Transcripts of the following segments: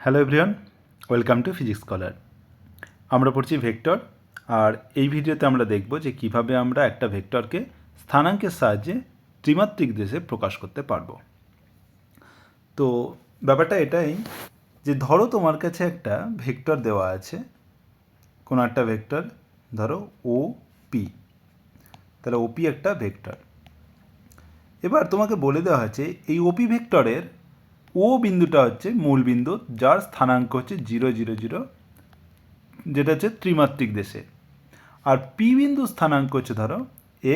Hello everyone, welcome to physics scholar. আমরা পড়ছি vector, আর এই ভিডিওতে আমরা দেখব যে কিভাবে আমরা একটা ভেক্টরকে স্থানাঙ্কের সাহায্যে ত্রিমাত্রিক দেশে প্রকাশ করতে পারবো। তো ব্যাপারটা এটাই যে ধরো তোমার কাছে একটা ভেক্টর দেওয়া আছে, কোনো একটা ভেক্টর ধরো ও পি, তাহলে ওপি একটা ভেক্টর। এবার তোমাকে বলে দেওয়া হয়েছে এই ওপি ভেক্টরের ও বিন্দুটা হচ্ছে মূল বিন্দু, যার স্থানাঙ্ক হচ্ছে 0 0 0, যেটা হচ্ছে ত্রিমাত্রিক দেশে। আর পি বিন্দু স্থানাঙ্ক হচ্ছে ধরো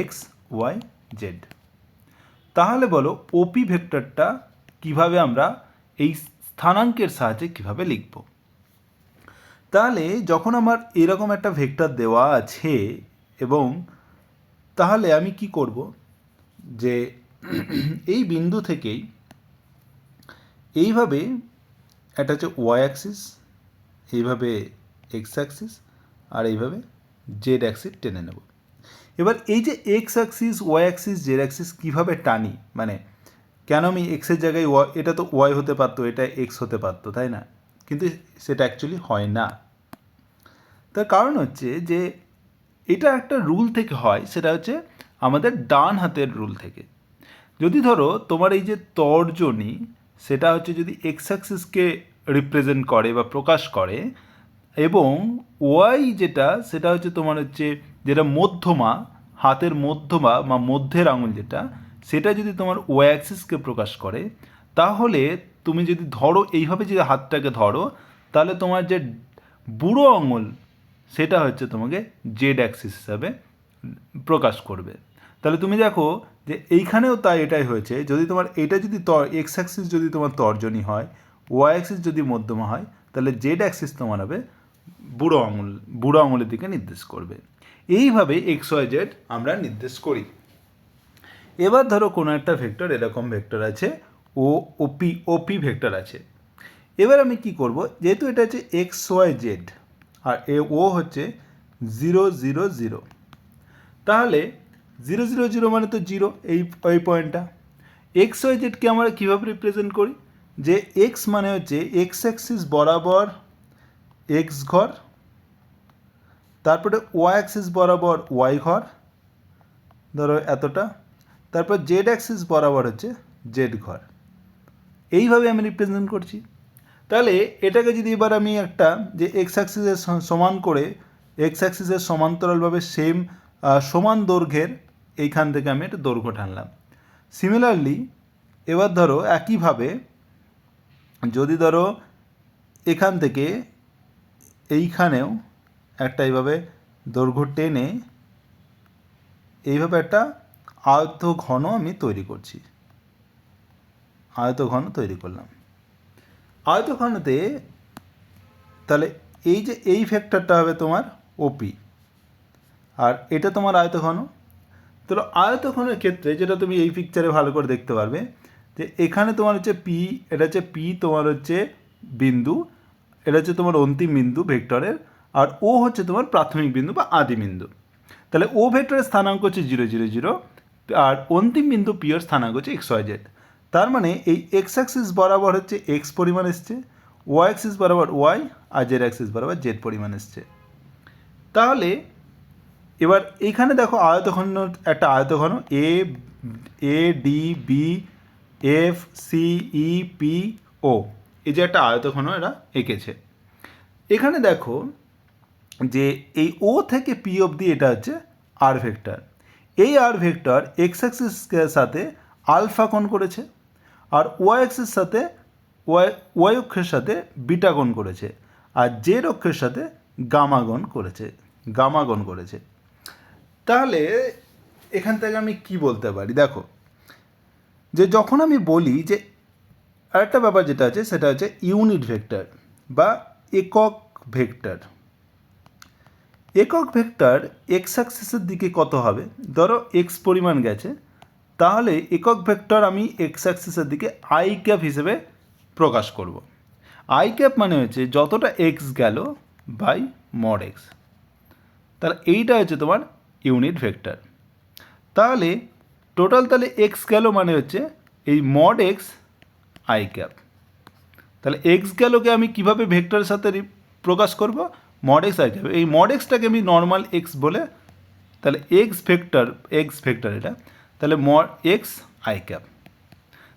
এক্স ওয়াই জেড। তাহলে বলো ওপি ভেক্টরটা কিভাবে আমরা এই স্থানাঙ্কের সাহায্যে কিভাবে লিখব। তাহলে যখন আমার এরকম একটা ভেক্টর দেওয়া আছে, এবং তাহলে আমি কি করব যে এই বিন্দু থেকেই এইভাবে এটা হচ্ছে ওয়াই অ্যাক্সিস, এইভাবে এক্স অ্যাক্সিস, আর এইভাবে জেড অ্যাক্সিস টেনে নেব। এবার এই যে X axis Y axis Z axis কীভাবে টানি, মানে কেন আমি এক্সের জায়গায় এটা তো ওয়াই হতে পারতো, এটা এক্স হতে পারতো, তাই না? কিন্তু সেটা অ্যাকচুয়ালি হয় না। তার কারণ হচ্ছে যে এটা একটা রুল থেকে হয়, সেটা হচ্ছে আমাদের ডান হাতের রুল থেকে। যদি ধরো তোমার এই যে তর্জনী, সেটা হচ্ছে যদি এক্স অ্যাক্সিসকে রিপ্রেজেন্ট করে বা প্রকাশ করে, এবং ওয়াই যেটা সেটা হচ্ছে তোমার হচ্ছে যেটা মধ্যমা, হাতের মধ্যমা বা মধ্যের আঙুল যেটা, সেটা যদি তোমার ওয়াই অ্যাক্সিসকে প্রকাশ করে, তাহলে তুমি যদি ধরো এইভাবে যদি হাতটাকে ধরো, তাহলে তোমার যে বুড়ো আঙুল সেটা হচ্ছে তোমাকে জেড অ্যাক্সিস হিসাবে প্রকাশ করবে। তাহলে তুমি দেখো যে এইখানেও তাই এটাই হয়েছে। যদি তোমার এটা যদি এক্স অ্যাক্সিস যদি তোমার তর্জনী হয়, ওয়াই অ্যাক্সিস যদি মধ্যমা হয়, তাহলে জেড অ্যাক্সিস তোমার হবে বুড়ো আঙুলের দিকে নির্দেশ করবে। এইভাবে এক্স ওয়াই জেড আমরা নির্দেশ করি। এবার ধরো কোনো একটা ভেক্টর, এরকম ভেক্টর আছে ওপি ভেক্টর আছে। এবার আমি কি করব, যেহেতু এটা হচ্ছে এক্স ওয়াই জেড আর ও হচ্ছে 0 0 0, তাহলে 0 0 0 মানে তো 0, এই পয়েন্টটা। এক্স ওয়াই জেডকে আমরা কীভাবে রিপ্রেজেন্ট করি, যে এক্স মানে হচ্ছে এক্স অ্যাক্সিস বরাবর এক্স ঘর, তারপরে ওয়াই অ্যাক্সিস বরাবর ওয়াই ঘর, ধরো এতটা, তারপর জেড অ্যাক্সিস বরাবর হচ্ছে জেড ঘর। এইভাবে আমি রিপ্রেজেন্ট করছি। তাহলে এটাকে যদি এবার আমি একটা যে এক্স অ্যাক্সিসের সমান করে, এক্স অ্যাক্সিসের সমান্তরালভাবে সমান দৈর্ঘ্যের এইখান থেকে আমি একটা দৈর্ঘ্য টানলাম। সিমিলারলি এবার ধরো একইভাবে যদি ধরো এখান থেকে এইখানেও একটা এইভাবে দৈর্ঘ্য টেনে এইভাবে একটা আয়তঘন আমি তৈরি করছি, আয়তঘন তৈরি করলাম। আয়তঘনতে তাহলে এই যে এই ভেক্টরটা হবে তোমার ওপি, আর এটা তোমার আয়তঘন। তাহলে আয়তঘনের ক্ষেত্রে যেটা তুমি এই পিকচারে ভালো করে দেখতে পারবে, যে এখানে তোমার হচ্ছে পি, এটা হচ্ছে পি তোমার হচ্ছে বিন্দু, এটা হচ্ছে তোমার অন্তিম বিন্দু ভেক্টরের, আর ও হচ্ছে তোমার প্রাথমিক বিন্দু বা আদি বিন্দু। তাহলে ও ভেক্টরের স্থানাঙ্ক হচ্ছে 0 0 0, আর অন্তিম বিন্দু পি এর স্থানাঙ্ক হচ্ছে এক্স ওয়াই জেড। তার মানে এই এক্স অ্যাক্সিস বরাবর হচ্ছে এক্স পরিমাণ এসছে, ওয়াই অ্যাক্সিস বরাবর ওয়াই, আর জেড অ্যাক্সিস বরাবর জেড পরিমাণ এসছে। তাহলে এবার এইখানে দেখো আয়তঘন, একটা আয়তঘন A D B F C E P O, এই যে একটা আয়তঘন এরা এঁকেছে। এখানে দেখো যে এই ও থেকে পি অবধি এটা হচ্ছে আর ভেক্টর। এই আর ভেক্টর এক্স অ্যাক্সিসের সাথে আলফা কোণ করেছে, আর ওয়াই অ্যাক্সিসের সাথে ওয়াই অক্ষের সাথে বিটা কোণ করেছে, আর জেড অক্ষের সাথে গামা কোণ করেছে। তাহলে এখান থেকে আমি কি বলতে পারি, দেখো যে যখন আমি বলি যে আরেকটা ব্যাপার যেটা আছে সেটা হচ্ছে ইউনিট ভেক্টর বা একক ভেক্টর। একক ভেক্টর এক্স অ্যাক্সিসের দিকে কত হবে, ধরো এক্স পরিমাণ গেছে, তাহলে একক ভেক্টর আমি এক্স অ্যাক্সিসের দিকে আই ক্যাপ হিসেবে প্রকাশ করব। আই ক্যাপ মানে হচ্ছে যতটা এক্স গেল বাই মড এক্স। তাহলে এইটা হচ্ছে তোমার ইউনিট ভেক্টর। তাহলে টোটাল তাহলে এক্স গেল মানে হচ্ছে এই মড এক্স আই ক্যাপ। তাহলে এক্স গেলকে আমি কিভাবে ভেক্টরের সাথে প্রকাশ করব, মড এক্স আই ক্যাপ। এই মড এক্সটাকে আমি নর্মাল এক্স বলে, তাহলে এক্স ভেক্টর এটা, তাহলে মড এক্স আই ক্যাপ।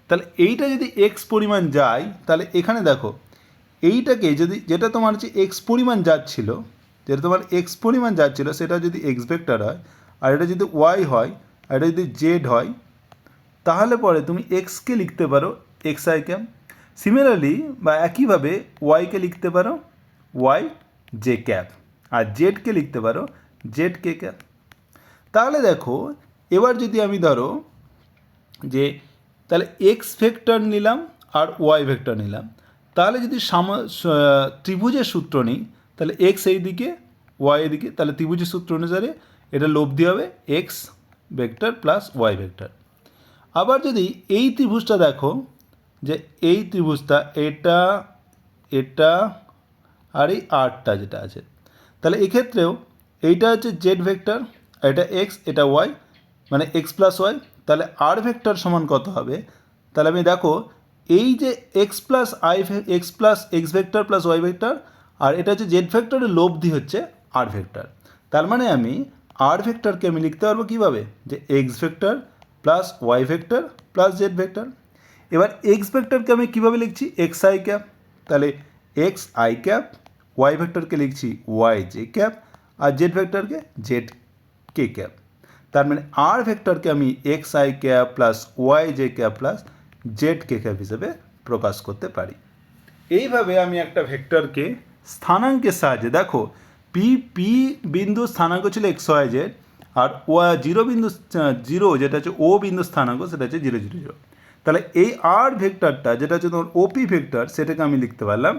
তাহলে এইটা যদি এক্স পরিমাণ যায়, তাহলে এখানে দেখো এইটাকে যদি, যেটা তোমার হচ্ছে এক্স পরিমাণ যাচ্ছিল, যেটা তোমার এক্স পরিমাণ যাচ্ছিল সেটা যদি এক্স ভেক্টর হয়, আর এটা যদি ওয়াই হয়, আর এটা যদি জেড হয়, তাহলে পরে তুমি এক্সকে লিখতে পারো এক্স আই ক্যাপ। সিমিলারলি বা একইভাবে ওয়াইকে লিখতে পারো ওয়াই জে ক্যাপ, আর জেডকে লিখতে পারো জেড কে ক্যাপ। তাহলে দেখো এবার যদি আমি ধরো যে তাহলে এক্স ভেক্টর নিলাম আর ওয়াই ভেক্টর নিলাম, তাহলে যদি ত্রিভুজের সূত্র নিই, তাহলে এক্স এই দিকে ওয়াই এদিকে, তাহলে ত্রিভুজের সূত্র অনুসারে এটা লব্ধি হবে X vector plus Y vector. আবার যদি এই ত্রিভুজটা দেখো, যে এই ত্রিভুজটা এটা এটা আর এই আরটা যেটা আছে, তাহলে এক্ষেত্রেও এইটা হচ্ছে জেড ভেক্টর, এটা এক্স, এটা ওয়াই, মানে এক্স প্লাস ওয়াই। তাহলে আর ভেক্টর সমান কত হবে, তাহলে আমি দেখো এই যে X plus X vector plus Y vector, আর এটা হচ্ছে জেড ভেক্টরের লব্ধি হচ্ছে আর ভেক্টর। তার মানে আমি আর ভেক্টরকে আমি লিখতে পারবো কীভাবে, যে X vector plus Y vector plus Z vector. এবার এক্স ভেক্টরকে আমি কীভাবে লিখছি, এক্স আই ক্যাপ, তাহলে এক্স আই ক্যাপ, ওয়াই ভেক্টরকে লিখছি ওয়াই জে ক্যাপ, আর জেড ভেক্টরকে জেড কে ক্যাপ। তার মানে আর ভেক্টরকে আমি X I cap plus Y J cap plus Z K cap হিসেবে প্রকাশ করতে পারি। এইভাবে আমি একটা ভেক্টরকে স্থানাঙ্কের সাহায্যে, দেখো পি বিন্দু স্থানাঙ্ক ছিল এক্স ওয়াই জেড, আর জিরো যেটা হচ্ছে ও বিন্দু স্থানাঙ্ক সেটা হচ্ছে 0 0 0। তাহলে এই আর ভেক্টরটা যেটা হচ্ছে তোমার ওপি ভেক্টর, সেটাকে আমি লিখতে পারলাম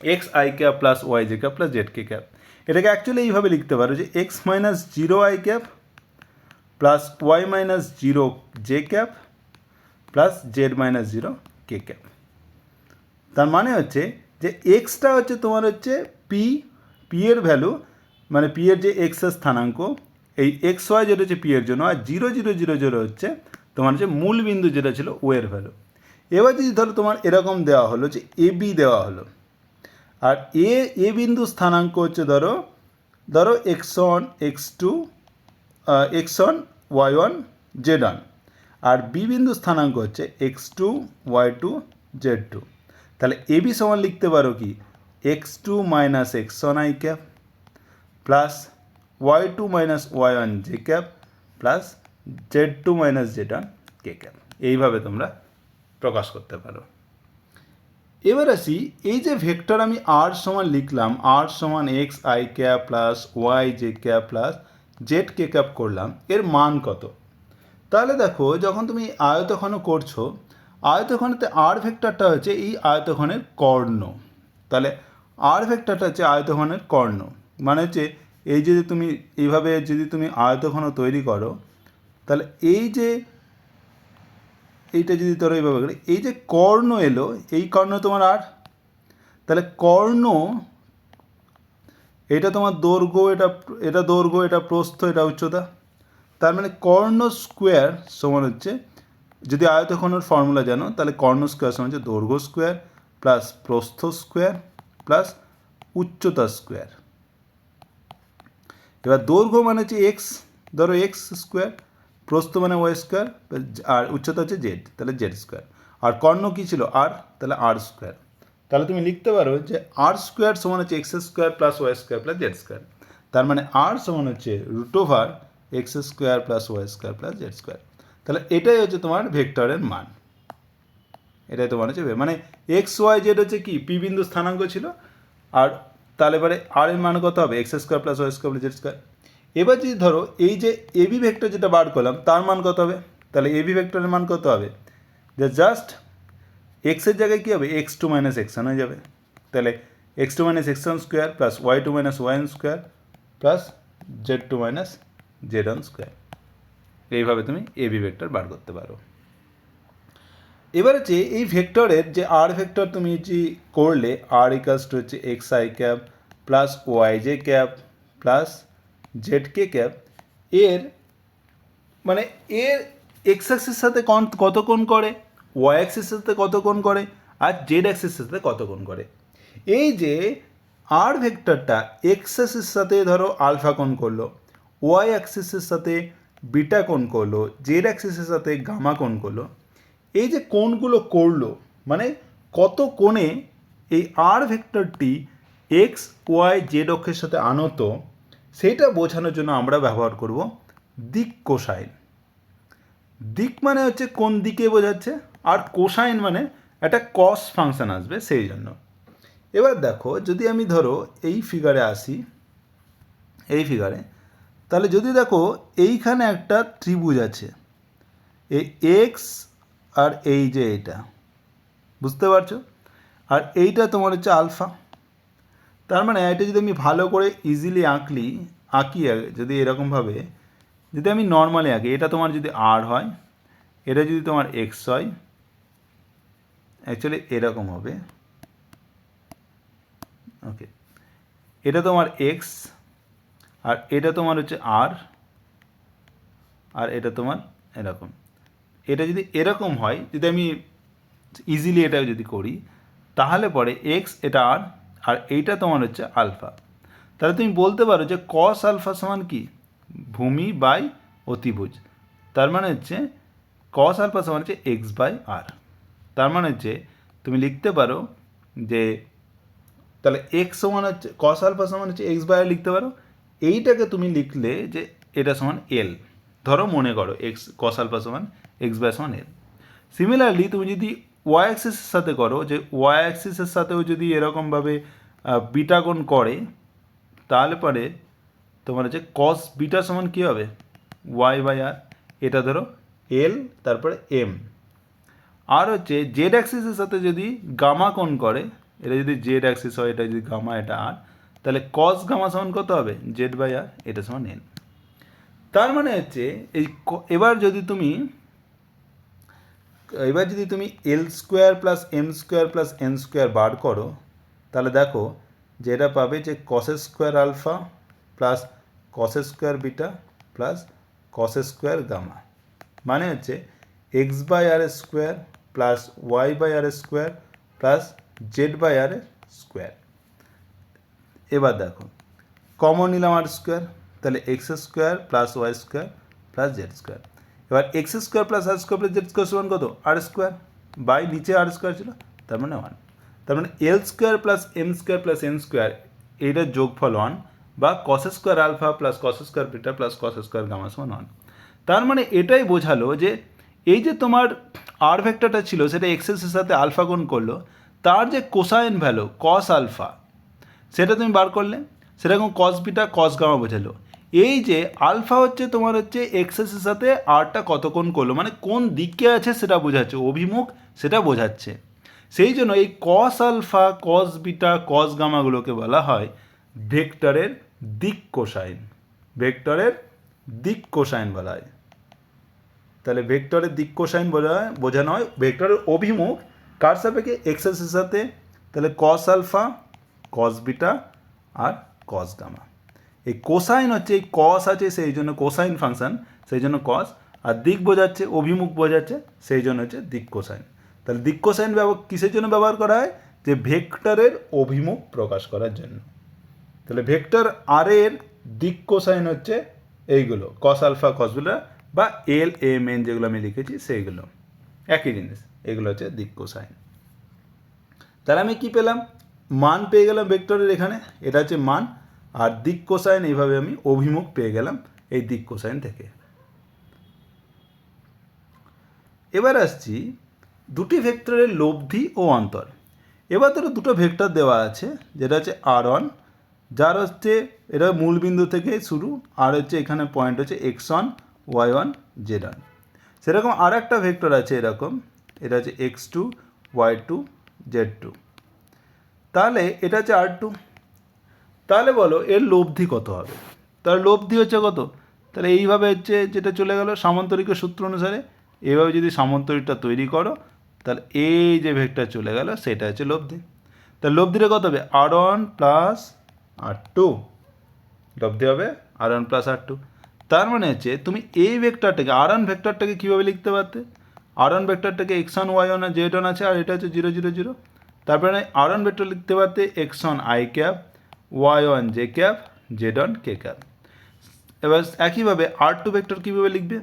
X I cap plus Y J cap plus Z K cap. এটাকে অ্যাকচুয়ালি এইভাবে লিখতে পারো যে X minus 0 I cap plus Y minus 0 J cap plus Z minus 0 K cap. তার মানে হচ্ছে যে এক্সটা হচ্ছে তোমার হচ্ছে পি এর ভ্যালু, মানে পি এর যে এক্সের স্থানাঙ্ক, এই এক্স ওয়াই যেটা হচ্ছে পি এর জন্য, আর 0 0 0 0 হচ্ছে তোমার হচ্ছে মূল বিন্দু যেটা ছিল ও এর ভ্যালু। এবার যদি ধরো তোমার এরকম দেওয়া হলো যে এ বি দেওয়া হলো, আর এ বিন্দু স্থানাঙ্ক হচ্ছে ধরো X one X two X one Y one Z one, আর বি বিন্দু স্থানাঙ্ক হচ্ছে X two Y two Z two. তাহলে এ বি সমান লিখতে পারো কি X two minus x one I cap plus Y two minus Y one J cap plus Z two minus Z one K cap. এইভাবে তোমরা প্রকাশ করতে পারো। এবার আসি, এই যে ভেক্টর আমি আর সমান লিখলাম, আর সমান X I cap plus Y J cap plus Z K cap করলাম, এর মান কত? তাহলে দেখো যখন তুমি আয়তঘন করছো, আয়তঘনেতে আর ভেক্টরটা হচ্ছে এই আয়তঘনের কর্ণ। তাহলে আর ভেক্টরটা হচ্ছে আয়তঘনের কর্ণ, মানে হচ্ছে এই যদি তুমি এইভাবে যদি তুমি আয়তঘন তৈরি করো, তাহলে এই যে এইটা যদি ধরো এইভাবে করে, এই যে কর্ণ এলো, এই কর্ণ তোমার আর, তাহলে কর্ণ এটা তোমার দৈর্ঘ্য, এটা দৈর্ঘ্য, এটা প্রস্থ, এটা উচ্চতা। তার মানে কর্ণ স্কোয়ার সমান হচ্ছে, যদি আয়তঘনের ফর্মুলা জানো, তাহলে কর্ণ স্কোয়ার সমান হচ্ছে দৈর্ঘ্য স্কোয়ার প্লাস প্রস্থ স্কোয়ার প্লাস উচ্চতা স্কোয়ার। এবার দৈর্ঘ্য মানে হচ্ছে এক্স, ধরো এক্স স্কোয়ার, প্রস্থ মানে ওয়াই স্কোয়ার, আর উচ্চতা হচ্ছে জেড, তাহলে জেড স্কোয়ার। আর কর্ণ কী ছিল আর, তাহলে আর স্কোয়ার। তাহলে তুমি লিখতে পারো যে আর স্কোয়ার সমান হচ্ছে X square plus Y square plus Z square. তার মানে আর সমান হচ্ছে root over X square plus Y square plus Z square. তাহলে এটাই হচ্ছে তোমার ভেক্টরের মান, এটাই তোমার হচ্ছে মানে এক্স ওয়াই জেড হচ্ছে কি পি বিন্দু স্থানাঙ্ক ছিল, আর তাহলে এবারে আর এর মান কত হবে, x square plus Y square plus Z square. এবার যদি ধরো এই যে এবি ভেক্টর যেটা বার করলাম তার মান কত হবে, তাহলে এবি ভেক্টরের মান কত হবে, যে জাস্ট এক্সের জায়গায় কী হবে x two minus x one হয়ে যাবে। তাহলে x two minus x one square plus Y two minus Y one square plus Z two minus Z one square. এইভাবে তুমি এবি ভেক্টর বার করতে পারো। এবার হচ্ছে এই ভেক্টরের যে আর ভেক্টর তুমি যে করলে, আর ইকালস টু হচ্ছে x I cap plus Y J cap plus Z K cap, এর মানে এর এক্স অ্যাক্সিসের সাথে কত কোণ করে, ওয়াই অ্যাক্সিসের সাথে কত কোণ করে, আর জেড অ্যাক্সিসের সাথে কত কোণ করে। এই যে আর ভেক্টরটা এক্স অ্যাক্সিসের সাথে ধরো আলফা কোণ করলো, ওয়াই অ্যাক্সিসের সাথে বিটা কোণ করলো, জেড অ্যাক্সিসের সাথে গামা কোণ করলো, এই যে কোণগুলো করলো মানে কত কোণে এই আর ভেক্টরটি এক্স ওয়াই জেড অক্ষের সাথে আনত, সেইটা বোঝানোর জন্য আমরা ব্যবহার করব দিক কোসাইন। দিক মানে হচ্ছে কোন দিকে বোঝাচ্ছে, আর কোসাইন মানে একটা কস ফাংশন আসবে সেই জন্য। এবার দেখো যদি আমি ধরো এই ফিগারে আসি, এই ফিগারে, তাহলে যদি দেখো এইখানে একটা ত্রিভুজ আছে, এই এক্স আর এই যে এইটা, বুঝতে পারছো, আর এইটা তোমার হচ্ছে আলফা। তার মানে এটা যদি আমি ভালো করে ইজিলি আঁকি যদি এরকমভাবে যদি আমি নর্মালি আঁকি, এটা তোমার যদি আর হয়, এটা যদি তোমার এক্স হয়, অ্যাকচুয়ালি এরকম হবে, ওকে, এটা তোমার এক্স আর এটা তোমার হচ্ছে আর এটা তোমার এরকম। এটা যদি এরকম হয়, যদি আমি ইজিলি এটা যদি করি, তাহলে পরে এক্স এটা আর এইটা তোমার হচ্ছে আলফা। তাহলে তুমি বলতে পারো যে কস আলফা সমান কি, ভূমি বাই অতিভুজ। তার মানে হচ্ছে কস আলফা সমান হচ্ছে এক্স বাই আর। তার মানে হচ্ছে তুমি লিখতে পারো যে তাহলে এক্স সমান হচ্ছে কস আলফা সমান হচ্ছে এক্স বাই আর লিখতে পারো। এইটাকে তুমি লিখলে যে এটা সমান এল, ধরো মনে করো এক্স কস আলফা সমান এক্স বাই সমান এল। সিমিলারলি তুমি যদি ওয়াই অ্যাক্সিসের সাথে করো, যে ওয়াই অ্যাক্সিসের সাথেও যদি এরকমভাবে বিটা কোণ করে, তাহলে পরে তোমার হচ্ছে কস বিটা সমান কী হবে, ওয়াই বাই আর। এটা ধরো এল, তারপরে এম। আর হচ্ছে জেড অ্যাক্সিসের সাথে যদি গামা কোণ করে, এটা যদি জেড অ্যাক্সিস হয়, এটা যদি গামা, এটা আর, তাহলে কস গামা সমান কত হবে, জেড বাই আর, এটা সমান এন। তার মানে হচ্ছে এই এবার যদি তুমি L square plus M square plus N square বার করো, তাহলে দেখো যে এটা পাবে যে cos square alpha plus cos square beta plus cos square gamma, মানে হচ্ছে X by R square plus Y by R square plus Z by R square. এবার দেখো কমন নিলাম আর স্কোয়ার, তাহলে X square plus Y square plus Z square. এবার X square plus R square plus Z square সমান কত, আর square, by নিচে আর square ছিল, তার মানে 1। তার মানে L square plus M square plus N square, এইটার যোগফল 1, বা cos square alpha plus cos square beta plus cos square gamma সমান 1। তার মানে এটাই বোঝালো যে এই যে তোমার আর ভেক্টরটা ছিল, সেটা এক্সেসের সাথে আলফা গুণ করলো, তার যে কোসাইন ভ্যালু কস আলফা, সেটা তুমি বার করলে, সেরকম কস বিটা কস গামা বোঝালো। এই যে আলফা হচ্ছে তোমার হচ্ছে এক্সেসের সাথে আরটা কত কোণ করলো, মানে কোন দিকে আছে সেটা বোঝাচ্ছে, অভিমুখ সেটা বোঝাচ্ছে। সেই জন্য এই কস আলফা কস বিটা কস গামাগুলোকে বলা হয় ভেক্টরের দিক কোসাইন। ভেক্টরের দিক কোসাইন বলা হয়। তাহলে ভেক্টরের দিক কোসাইন বোঝানো হয় ভেক্টরের অভিমুখ কার সাপেক্ষে, এক্সেসের সাথে। তাহলে কস আলফা কস বিটা আর কস গামা। এই কোসাইন হচ্ছে এই কস আছে সেই জন্য কোসাইন ফাংশন, সেই জন্য কস, আর দিক বোঝাচ্ছে অভিমুখ বোঝাচ্ছে, সেই জন্য হচ্ছে দিক কোসাইন। তাহলে দিক কোসাইন কিসের জন্য ব্যবহার করা হয়, যে ভেক্টরের অভিমুখ প্রকাশ করার জন্য। তাহলে ভেক্টর আর এর দিক কোসাইন হচ্ছে এইগুলো কস আলফা কস বিটা বা এল এম এন যেগুলো আমি লিখেছি সেইগুলো, একই জিনিস, এগুলো হচ্ছে দিক কোসাইন। তাহলে আমি কি পেলাম, মান পেয়ে গেলাম ভেক্টরের, এখানে এটা হচ্ছে মান, আর দিক কোসাইন এইভাবে আমি অভিমুখ পেয়ে গেলাম এই দিক কোসাইন থেকে। এবার আসছি দুটি ভেক্টরের লব্ধি ও অন্তর। এবার ধরো দুটো ভেক্টর দেওয়া আছে, যেটা হচ্ছে r1, যার হচ্ছে এটা মূল বিন্দু থেকে শুরু, আর হচ্ছে এখানে পয়েন্ট হচ্ছে x1 y1 z1। সেরকম আর একটা ভেক্টর আছে এরকম, এটা হচ্ছে x2 y2 z2। তাহলে এটা হচ্ছে r2। তাহলে বলো এর লব্ধি কত হবে, তার লব্ধি হচ্ছে কত, তাহলে এইভাবে হচ্ছে যেটা চলে গেল সামান্তরিকের সূত্র অনুসারে, এইভাবে যদি সামান্তরিকটা তৈরি করো, তাহলে এই যে ভেক্টর চলে গেল সেটা হচ্ছে লব্ধি। তাহলে লব্ধিটা কত হবে, r1 প্লাস r2, লব্ধি হবে r1 প্লাস r2। তার মানে হচ্ছে তুমি এই ভেক্টরটাকে r1 ভেক্টরটাকে কীভাবে লিখতে পারতে, আর1 ভেক্টরটাকে x1 y1 আর z1 আছে আর এটা হচ্ছে 0 0 0, তারপরে আর1 ভেক্টর লিখতে পারতে x1 i cap, y1 j cap, z1 k cap. এবার একইভাবে আর2 ভেক্টর কীভাবে লিখবে,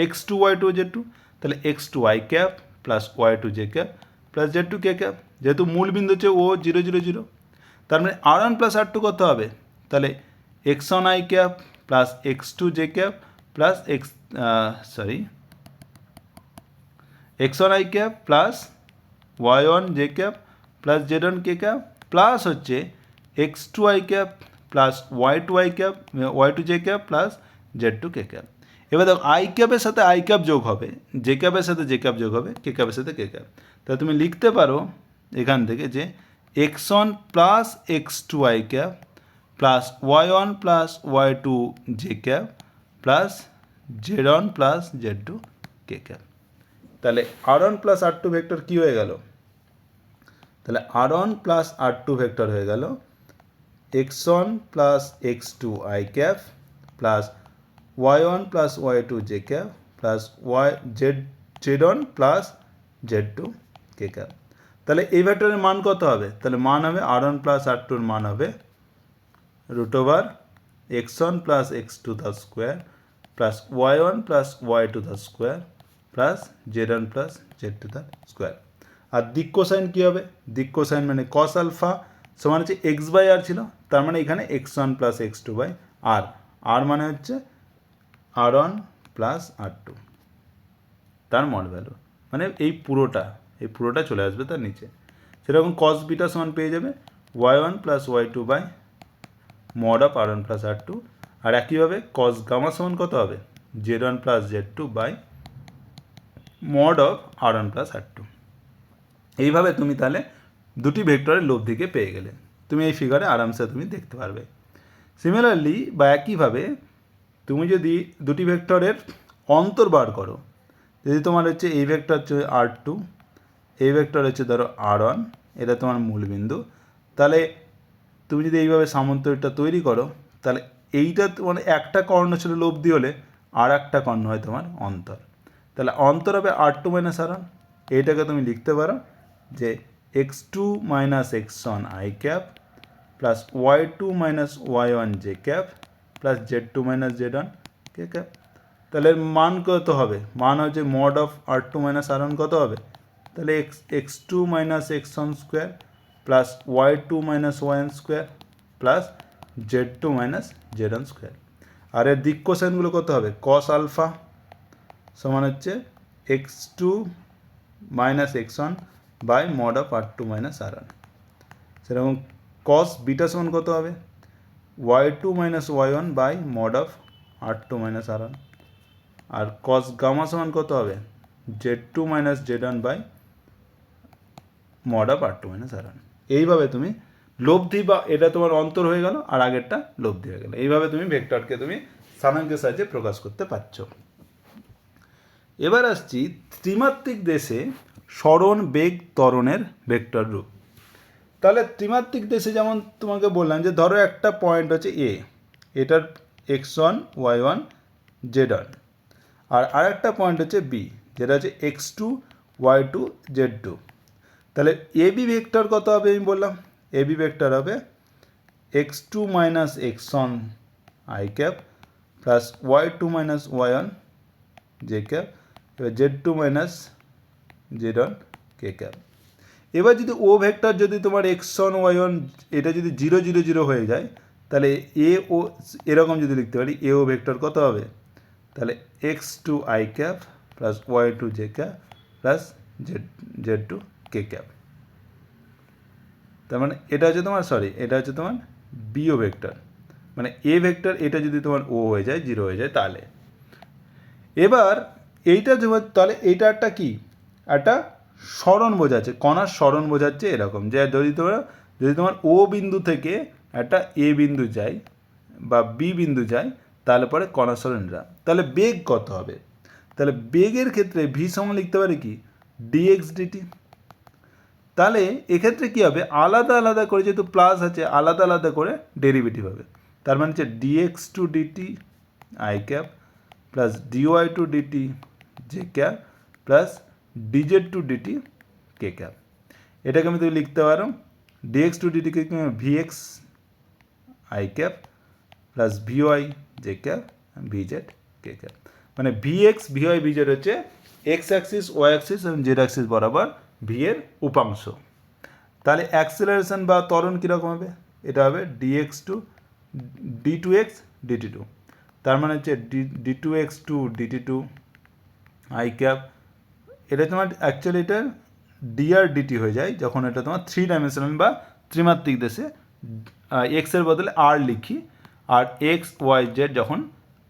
x2 y2 z2, তাহলে x2 i cap plus y2 j cap plus z2 k cap, যেহেতু মূল বিন্দু হচ্ছে ও 0 0 0, তার মানে আর1 প্লাস আর2 কত হবে, তাহলে x1 i cap plus x2 j cap plus x1 i cap plus y1 j cap plus z1 k cap plus হচ্ছে x2 i cap plus y2 i cap y2 j cap plus z2 k cap. এবার দেখো I ক্যাপের সাথে I cap যোগ হবে, J ক্যাপের সাথে J cap যোগ হবে, কে ক্যাপের সাথে কে ক্যাপ। তাহলে তুমি লিখতে পারো এখান থেকে যে x1 plus x2 i cap plus y1 plus y2 j cap plus z1 plus z2 k cap. তাহলে আর1 প্লাস আর2 ভেক্টর কী হয়ে গেল, তাহলে আর1 প্লাস আর2 ভেক্টর হয়ে গেল x1 plus x2 i cap plus y1 plus y2 j cap plus z1 plus z2 k cap. তাহলে এই ভেক্টরের মান কত হবে, তাহলে মান হবে আর1 প্লাস আর2 এর মান হবে √ x1 plus x2 the square plus y1 plus y2 the square plus z1 plus z2 the square. আর দিক কোসাইন কী হবে, দিক কোসাইন মানে কস আলফা সমান হচ্ছে এক্স বাই আর ছিল, তার মানে এখানে x1 প্লাস x2 বাই আর, আর মানে হচ্ছে আর1 প্লাস আর2 তার মড ভ্যালু, মানে এই পুরোটা চলে আসবে তার নিচে। সেরকম কস বিটা সমান পেয়ে যাবে y1 plus y2 by mod of আর1 প্লাস আর2, আর একইভাবে কস গামা সমান কত হবে z1 plus z2 by mod of আর1 প্লাস আর2। এইভাবে তুমি তাহলে দুটি ভেক্টরের লব্ধিকে পেয়ে গেলে, তুমি এই ফিগারে আরামসে তুমি দেখতে পারবে। সিমিলারলি বা একইভাবে তুমি যদি দুটি ভেক্টরের অন্তর বার করো, যদি তোমার হচ্ছে এই ভেক্টর হচ্ছে আর2, এই ভেক্টর হচ্ছে ধরো আর1, এটা তোমার মূলবিন্দু, তাহলে তুমি যদি এইভাবে সামান্তরিকটা তৈরি করো, তাহলে এইটা তোমার একটা কর্ণ ছিল লব্ধি হলে আর একটা কর্ণ হয় তোমার অন্তর, তাহলে অন্তর হবে আর2 মাইনাস আর1। এইটাকে তুমি লিখতে পারো যে x2 minus x1 i cap plus y2 minus y1 j cap plus z2 minus z1 k cap. তাহলে মান কত হবে, মান হচ্ছে mod of r2 minus r1 কত হবে, তাহলে x2 minus x1 square plus y2 minus y1 square plus z2 minus z1 square. আর এর দিক কোসাইনগুলো কত হবে, কস আলফা সমান হচ্ছে x2 minus x1 by mod of আর2 মাইনাস আর1। সেরকম কস বিটা সমান কত হবে y2 minus y1 by mod of আর2 মাইনাস আর1, আর কস গামা সমান কত হবে z2 minus z1 by mod of আর2 মাইনাস আর1। এইভাবে তুমি লব্ধি বা এটা তোমার অন্তর হয়ে গেল আর আগেরটা লব্ধি হয়ে গেল, এইভাবে তুমি ভেক্টরকে তুমি স্থানাঙ্কের সাহায্যে প্রকাশ করতে পারছো। এবার আসছি ত্রিমাত্রিক দেশে সরণ বেগ ত্বরণের ভেক্টর রূপ। তাহলে ত্রিমাত্রিক দেশে যেমন তোমাকে বললাম যে ধরো একটা পয়েন্ট হচ্ছে এ, এটার x1 y1 z1, আর আরেকটা পয়েন্ট হচ্ছে বি যেটা হচ্ছে x2 y2 z2। তাহলে এবি ভেক্টর কত হবে আমি বললাম, এবি ভেক্টর হবে x2 minus x1 i cap plus y2 minus y1 j cap এবার z2 minus z1 k cap. এবার যদি ও ভেক্টর যদি তোমার x1 y1 এটা যদি 0 0 0 হয়ে যায়, তাহলে এ ও এরকম যদি লিখতে পারি এ ও ভেক্টর কত হবে, তাহলে x2 i cap plus y2 j cap plus z2 k cap. তার মানে এটা হচ্ছে তোমার এটা হচ্ছে তোমার বিও ভেক্টর, মানে এ ভেক্টর এটা যদি তোমার ও হয়ে যায় 0 হয়ে যায় তাহলে। এবার এইটা তাহলে এইটা একটা কি একটা সরণ বোঝাচ্ছে, কণার সরণ বোঝাচ্ছে এরকম যে যদি তোমার ও বিন্দু থেকে একটা এ বিন্দু যায় বা বি বিন্দু যায় তাহলে পরে কণার সরণরা, তাহলে বেগ কত হবে, তাহলে বেগের ক্ষেত্রে ভি সমান লিখতে পারি কি dx dt। তাহলে এক্ষেত্রে কী হবে আলাদা আলাদা করে যেহেতু প্লাস আছে আলাদা আলাদা করে ডেরিভেটিভ হবে, তার মানে হচ্ছে dx to dt i cap plus dy to dt j cap plus dz to dt k cap. এটাকে আমি তুমি লিখতে পারো ডিএক্স টু ডিটি কে vx i cap plus vy j cap vz k cap. মানে ভিএক্স ভিওয়াই ভিজেড হচ্ছে x axis Y axis এবং z axis বরাবর ভি এর উপাংশ। তাহলে অ্যাক্সেলারেশন বা ত্বরণ কীরকম হবে? এটা হবে dx to d two x dt two, তার মানে হচ্ছে d two x to dt two i cap. এটা তোমার অ্যাকচুয়ালি এটা ডিআর ডিটি হয়ে যায় যখন এটা তোমার 3 ডাইমেনশনাল বা ত্রিমাত্রিক দেশে এক্সের বদলে আর লিখি, আর এক্স ওয়াই জেড যখন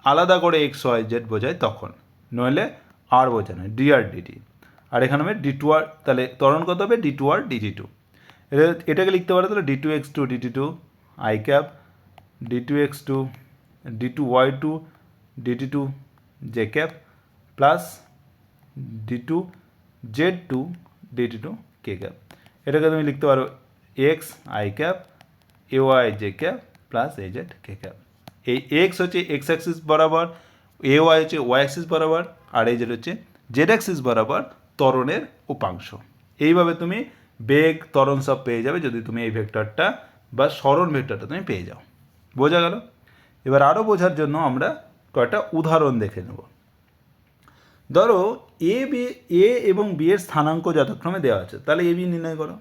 আলাদা করে এক্স ওয়াই জেড বোঝায় তখন, নইলে আর বোঝানো ডিআর ডিটি। আর এখানে হবে ডি টু আর, তাহলে ত্বরণ কত হবে? D two r dt two. এটাকে লিখতে পারো তাহলে d two x to dt two i cap, d two x to d two Y to dt two j cap plus d two Z to dt two k cap. এটাকে তুমি লিখতে পারো x I cap a y J cap plus a z K cap. এই x হচ্ছে x axis বরাবর, a y হচ্ছে Y axis বরাবর, আর এই জেড হচ্ছে জেড অ্যাক্সিস বরাবর ত্বরণের উপাংশ। এইভাবে তুমি বেগ ত্বরণ সব পেয়ে যাবে যদি তুমি এই ভেক্টরটা বা সরণ ভেক্টরটা তুমি পেয়ে যাও। বোঝা গেল? এবার আরও বোঝার জন্য আমরা কয়েকটা উদাহরণ দেখে নেব। ধরো এ এবং বি এর স্থানাঙ্ক যথাক্রমে দেওয়া আছে, তাহলে এ বি নির্ণয় করো।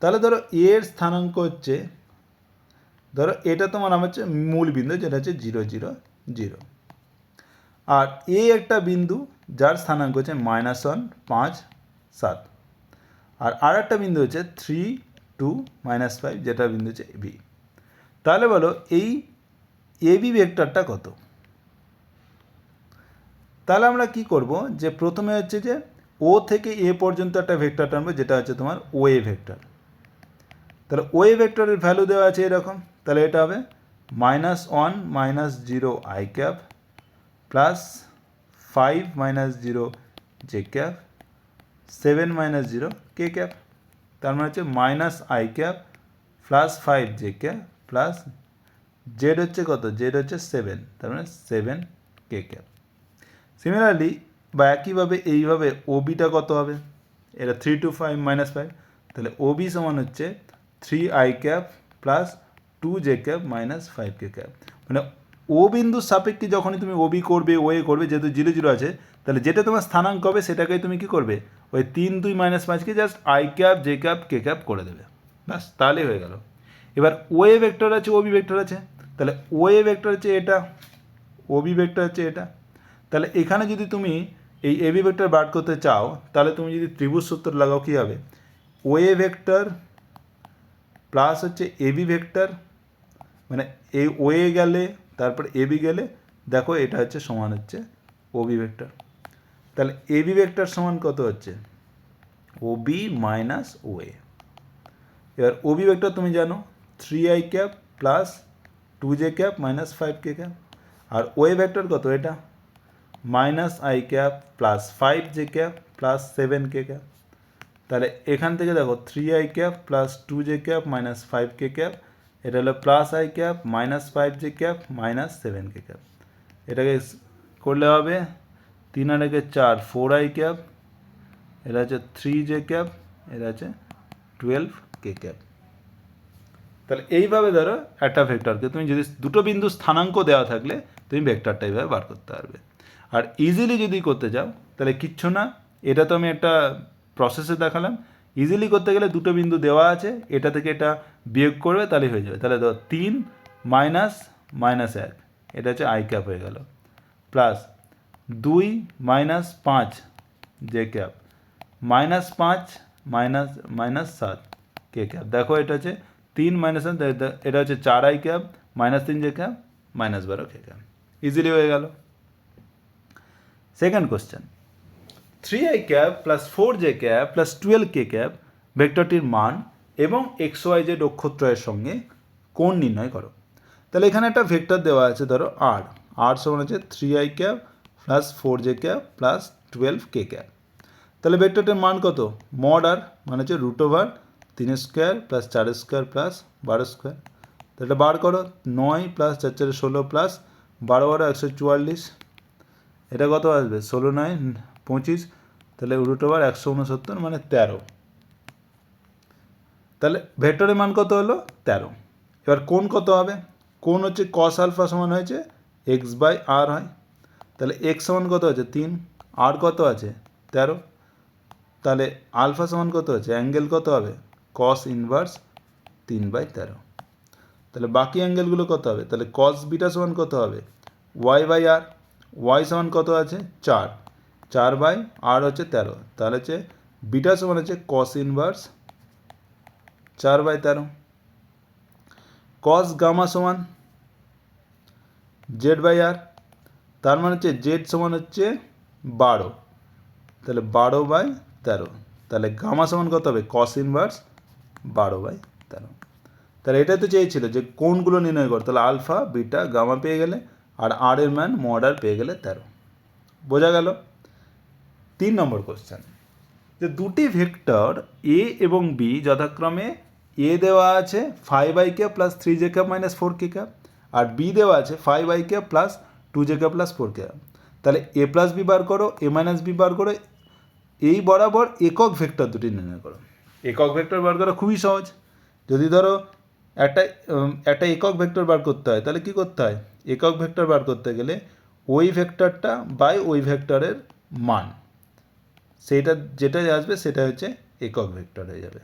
তাহলে ধরো এ এর স্থানাঙ্ক হচ্ছে, ধরো এটা তোমার নাম হচ্ছে মূল বিন্দু যেটা হচ্ছে 0 0 0, আর এ একটা বিন্দু যার স্থানাঙ্ক হচ্ছে -1 5 7, আর একটা বিন্দু হচ্ছে 3 2 -5 যেটা বিন্দু হচ্ছে বি। তাহলে বলো এই এ বি ভেক্টরটা কত? তাহলে আমরা কি করব, যে প্রথমে হচ্ছে যে ও থেকে এ পর্যন্ত একটা ভেক্টর টানবো যেটা হচ্ছে তোমার ও এ ভেক্টর। তাহলে ও এ ভেক্টরের ভ্যালু দেওয়া আছে এরকম, তাহলে এটা হবে -1 -0 I cap plus 5 -0 J cap 7 -0 K cap. তার মানে হচ্ছে -i cap plus 5 j cap plus Z হচ্ছে কত? জেড হচ্ছে 7, তার মানে 7 কে ক্যাপ। সিমিলারলি বা একইভাবে এইভাবে ওবিটা কত হবে? এটা 3 to 5 -5, তাহলে ওবি সমান হচ্ছে 3i cap plus 2 j cap minus 5 k cap. মানে ও বিন্দুর সাপেক্ষে যখনই তুমি ওবি করবে ও এ করবে, যেহেতু 0 0 আছে, তাহলে যেটা তোমার স্থানাঙ্ক হবে সেটাকেই তুমি কী করবে? ওই 3 2 -5কে just I cap J cap K cap করে দেবে, ব্যাস তাহলেই হয়ে গেল। এবার ও এ ভেক্টর আছে ওবি ভেক্টর আছে, তাহলে ও এ ভেক্টর হচ্ছে এটা, ওবি ভেক্টর হচ্ছে এটা। তাহলে এখানে যদি তুমি এই এবি ভেক্টর বার করতে চাও, তাহলে তুমি যদি ত্রিভুজ সূত্র লাগাও কী হবে? ও এ ভেক্টর প্লাস হচ্ছে এবি ভেক্টর, মানে এই ও এ গেলে তারপর এবি গেলে দেখো এটা হচ্ছে সমান হচ্ছে ওবি ভেক্টর। তাহলে এবি ভেক্টর সমান কত হচ্ছে? OB minus O A. এবার ওবি ভেক্টর তুমি জানো 3i cap plus 2 j cap minus 5 k cap, আর ও এ ভেক্টর কত? এটা -i cap plus 5 j cap plus 7 k cap. তাহলে এখান থেকে দেখো 3i cap plus 2 j cap minus 5 k cap, এটা হলো plus i cap minus 5 j cap minus 7 k cap. এটাকে করলে হবে 3 আর 1 4 4i ক্যাপ, এটা হচ্ছে 3 জে ক্যাপ, এটা হচ্ছে 12 কে ক্যাপ। তাহলে এইভাবে ধরো একটা ভেক্টরকে তুমি যদি দুটো বিন্দু স্থানাঙ্ক দেওয়া থাকলে তুমি ভেক্টরটা এইভাবে বার করতে পারবে। আর ইজিলি যদি করতে চাও তাহলে কিচ্ছু না, এটা তো আমি একটা প্রসেসে দেখালাম। ইজিলি করতে গেলে দুটো বিন্দু দেওয়া আছে, এটা থেকে এটা বিয়োগ করবে তাহলে হয়ে যাবে। তাহলে ধরো 3 মাইনাস -1, এটা হচ্ছে আই ক্যাপ হয়ে গেল, plus 2 minus 5 j cap minus 5 -7 k cap. দেখো এটা হচ্ছে 3 -1, এটা হচ্ছে 4i ক্যাপ -3 জে ক্যাপ -12 কে ক্যাপ। ইজিলি হয়ে গেল। Second question, 3i cap plus 4 J cap plus 12 কে ক্যাপ ভেক্টরটির মান এবং এক্স ওয়াই জেড অক্ষত্রয়ের সঙ্গে কোণ নির্ণয় করো। তাহলে এখানে একটা ভেক্টর দেওয়া আছে, ধরো আর সমান হচ্ছে 3i cap plus 4 J cap plus 12 কে ক্যাপ। তাহলে ভেক্টরটির মান কত? মড আর মানে হচ্ছে √3 square plus 4 square plus 12 square. তাহলে এটা বার করো, 9 প্লাস 4 4 16 প্লাস 12 12 144, এটা কত আসবে? 16 9 25, তাহলে √169 মানে 13। তাহলে ভেক্টরের মান কত হলো 13। এবার কোণ কত হবে? কোণ হচ্ছে cos আলফা সমান হয়েছে x/r হয়। তাহলে x সমান কত আছে 3, আর কত আছে 13। তাহলে আলফা সমান কত আছে, অ্যাঙ্গেল কত হবে cos ইনভার্স 3/13। তাহলে বাকি অ্যাঙ্গেলগুলো কত হবে? তাহলে cos বিটা সমান কত হবে y/r। y সমান কত আছে 4, 4/r হচ্ছে 13। তাহলে হচ্ছে বিটা সমান হচ্ছে cos ইনভার্স 4/13। cos গামা সমান z/r, তার মানে হচ্ছে z সমান হচ্ছে 12, তাহলে 12/13। তাহলে গামা সমান কত হবে cos ইনভার্স 12/13। তাহলে এটাই তো চেয়েছিল যে কোনগুলো নির্ণয় করো, তাহলে আলফা বিটা গামা পেয়ে গেলে, আর আর এর মান মড আর পেয়ে গেলে 13। বোঝা গেল? 3 নম্বর কোশ্চেন, যে দুটি ভেক্টর এ এবং বি যথাক্রমে এ দেওয়া আছে 5i cap plus 3j cap minus 4k cap, আর বি দেওয়া আছে 5i cap plus 2j cap plus 4k cap. তাহলে এ প্লাস বি বার করো, এ মাইনাস বি বার করো, এই বরাবর একক ভেক্টর দুটি নির্ণয় করো। একক ভেক্টর বার করা খুবই সহজ। যদি ধরো একটা একক ভেক্টর বার করতে হয়, তাহলে কি করতে হয়? একক ভেক্টর বার করতে গেলে ওই ভেক্টরটা বাই ওই ভেক্টরের মান, সেইটা যেটা আসবে সেটা হচ্ছে একক ভেক্টর হয়ে যাবে।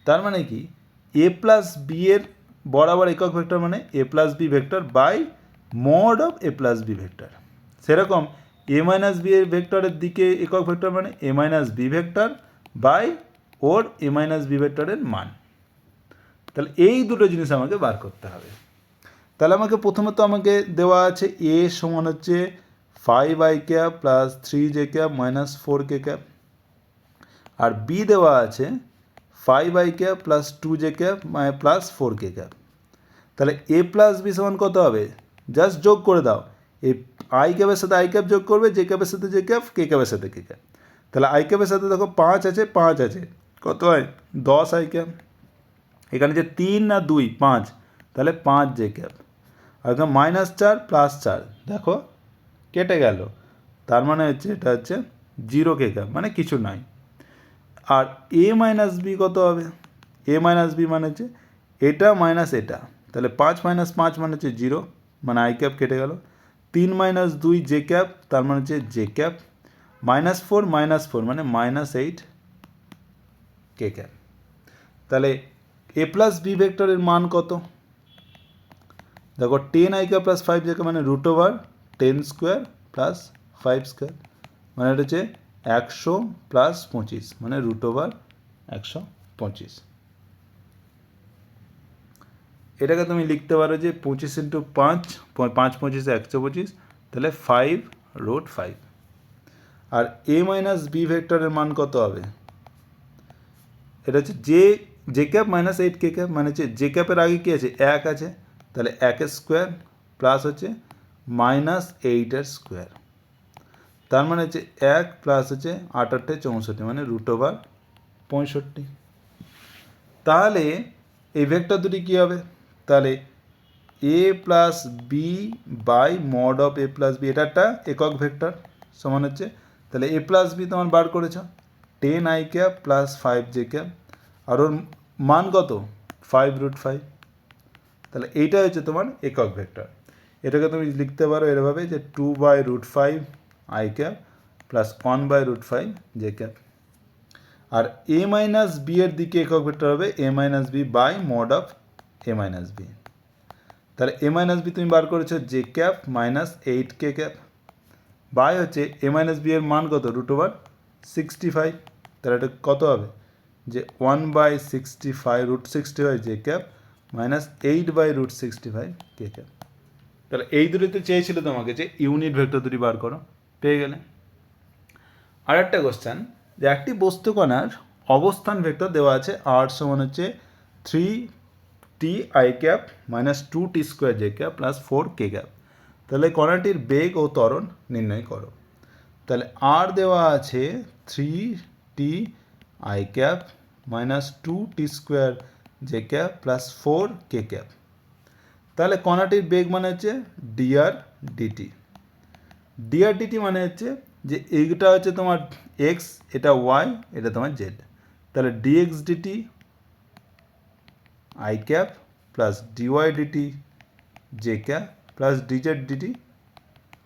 তার মানে কি, এ প্লাস বি এর বরাবর একক ভেক্টর মানে A plus B vector by mod of A plus B vector. সেরকম এ মাইনাস বি এর ভেক্টরের দিকে একক ভেক্টর মানে A minus B vector by ওর এ মাইনাস বি ভেক্টরের মান। তাহলে এই দুটো জিনিস আমাকে বার করতে হবে। তাহলে আমাকে প্রথমত আমাকে দেওয়া আছে এ সমান হচ্ছে 5i cap plus 3j cap minus 4k cap, আর বি দেওয়া আছে 5i cap plus 2j cap plus 4k cap. তাহলে এ প্লাস বি সমান কত হবে? জাস্ট যোগ করে দাও, এই আই ক্যাপের সাথে আই ক্যাপ যোগ করবে, জে ক্যাপের সাথে জে ক্যাপ, কে ক্যাপের সাথে কে ক্যাপ। তাহলে আই ক্যাপের সাথে দেখো 5 আছে, 5 আছে, কত হয় 10i ক্যাপ। এখানে যে 3 না 2, 5, তাহলে 5j ক্যাপ। আর এখানে -4 +4, দেখো কেটে গেল, তার মানে হচ্ছে এটা হচ্ছে 0k ক্যাপ, মানে কিছু নাই। আর এ মাইনাস বি কত হবে? এ মাইনাস বি মানে হচ্ছে এটা মাইনাস এটা, তাহলে 5 - 5 মানে হচ্ছে 0, মানে আই ক্যাপ কেটে গেল। 3 - 2 জে ক্যাপ, তার মানে হচ্ছে জে ক্যাপ। -4 -4 মানে -8 কে ক্যাপ। তাহলে এ প্লাস বি ভেক্টরের মান কত? দেখো 10i cap plus 5j cap মানে √10² প্লাস 5², মানে এটা হচ্ছে 100 প্লাস 25 মানে √125। এটাকে তুমি লিখতে পারো যে 25 × 5, 5 × 25 125, তাহলে 5√5। আর এ মাইনাস বি ভেক্টরের মান কত হবে? এটা হচ্ছে J cap minus 8k cap, মানে হচ্ছে জে ক্যাপের আগে কী আছে 1 আছে, তাহলে 1² প্লাস হচ্ছে -8² তার মানে হচ্ছে 1 প্লাস হচ্ছে 8 × 8 = 64, মানে √65। তাহলে এই ভেক্টর দুটি কী হবে? তাহলে A plus B by mod of A plus B, এটা একটা একক ভেক্টর সমান হচ্ছে, তাহলে এ প্লাস বি তোমার বার করেছ 10i cap plus 5j cap, আর ওর মান কত 5√5। তাহলে এইটা হচ্ছে তোমার একক ভেক্টর। এটাকে তুমি লিখতে পারো এভাবে যে 2/√5i cap plus 1/√5j cap. আর এ মাইনাস বি এর দিকে একক ভেক্টর হবে A minus B by mod of A minus B. তাহলে এ মাইনাস বি তুমি বার করেছো J cap minus 8k cap by হচ্ছে এ মাইনাস বি এর মান কত √65। তাহলে এটা কত হবে যে 1/65 √65 জে ক্যাপ মাইনাস 8/√65 কে ক্যাপ। তাহলে এই দুটোতে চেয়েছিল তোমাকে যে ইউনিট ভেক্টর দুটি বার করো, পেয়ে গেলে। আর একটা কোশ্চেন, যে একটি বস্তুকণার অবস্থান ভেক্টর দেওয়া আছে আর সমান হচ্ছে 3ti cap minus 2t² J cap plus 4k cap. তাহলে কণাটির বেগ ও ত্বরণ নির্ণয় করো। তাহলে আর দেওয়া আছে 3ti cap minus 2t² J cap plus 4k cap. তাহলে কণাটির বেগ মানে হচ্ছে dr dt। dr dt মানে হচ্ছে যে এইটা হচ্ছে তোমার এক্স, এটা ওয়াই, এটা তোমার জেড। তাহলে dx dt i cap plus dy dt j cap plus dz dt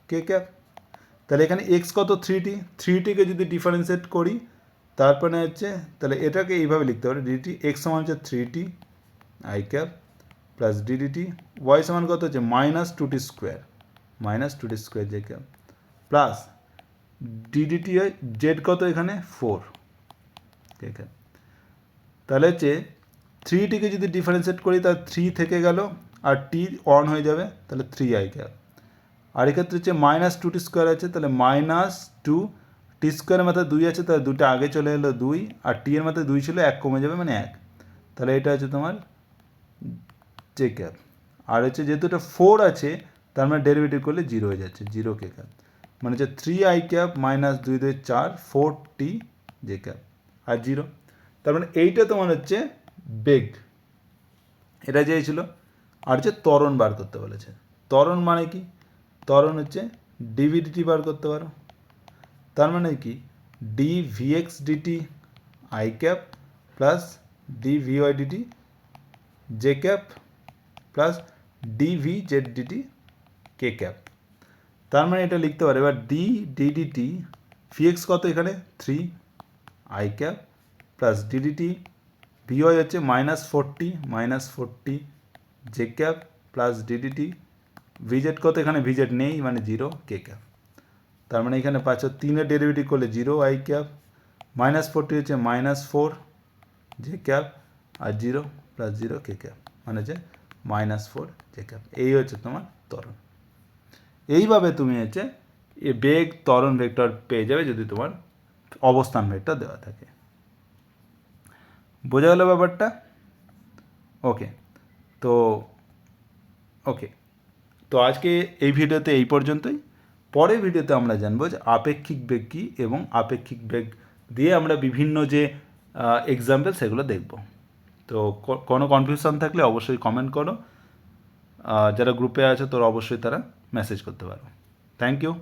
k cap. তাহলে এখানে এক্স কত 3t, 3tকে যদি ডিফারেন্সিয়েট করি তারপরে হচ্ছে তাহলে এটাকে এইভাবে লিখতে পারি ডিটি এক্স সমান হচ্ছে 3t i cap plus d dt y সমান কত হচ্ছে -2t square j cap plus d dt z কত এখানে 4 কে ক্যাপ। তাহলে হচ্ছে 3tকে যদি ডিফারেন্সিয়েট করি তাহলে 3 থেকে গেল আর টি অন হয়ে যাবে, তাহলে 3i ক্যাপ। আর এক্ষেত্রে হচ্ছে -2t স্কোয়ার আছে, তাহলে -2t স্কোয়ারের মাথায় 2 আছে, তাহলে 2টা আগে চলে এলো 2, আর টি এর মাথায় 2 ছিল 1 কমে যাবে মানে 1। তাহলে এটা হচ্ছে তোমার জে ক্যাপ। আর হচ্ছে যেহেতু এটা 4 আছে তার মানে ডেরিভেটিভ করলে 0 হয়ে যাচ্ছে, 0 কে ক্যাপ। মানে হচ্ছে 3i cap -2 2 4 4t J cap আর 0। তার মানে এইটা তোমার হচ্ছে বেগ, এটা চেয়েছিল। আর হচ্ছে ত্বরণ বার করতে বলেছে। ত্বরণ মানে কি? ত্বরণ হচ্ছে ডিভিডিটি বার করতে পারো। তার মানে কি d vx dt i cap plus d vy dt j cap plus d v z dt k cap. তার মানে এটা লিখতে পারে এবার ডি ডিডিটি ভিএক্স কত এখানে 3 I cap plus DDT VY হচ্ছে -40 জে ক্যাপ প্লাস ডিডিটি ভিজেড কত এখানে ভিজেড নেই মানে 0 কে ক্যাপ। তার মানে এখানে পাচ্ছ 3-এর ডেরিভেটিভ করলে 0 আই ক্যাপ -40 হচ্ছে -4 জে ক্যাপ আর 0 প্লাস 0 কে ক্যাপ মানে হচ্ছে -4 জে ক্যাপ। এই হচ্ছে তোমার ত্বরণ। এইভাবে তুমি হচ্ছে এ বেগ ত্বরণ ভেক্টর পেয়ে যাবে যদি তোমার অবস্থান ভেক্টর দেওয়া থাকে। বোঝা গেল ব্যাপারটা? ওকে তো আজকে এই ভিডিওতে এই পর্যন্তই। পরের ভিডিওতে আমরা জানবো যে আপেক্ষিক বেগ কী এবং আপেক্ষিক বেগ দিয়ে আমরা বিভিন্ন যে এক্সাম্পল সেগুলো দেখব। তো কোনো কনফিউশন থাকলে অবশ্যই কমেন্ট করো, যারা গ্রুপে আছে তোরা অবশ্যই তারা মেসেজ করতে পারো। Thank you.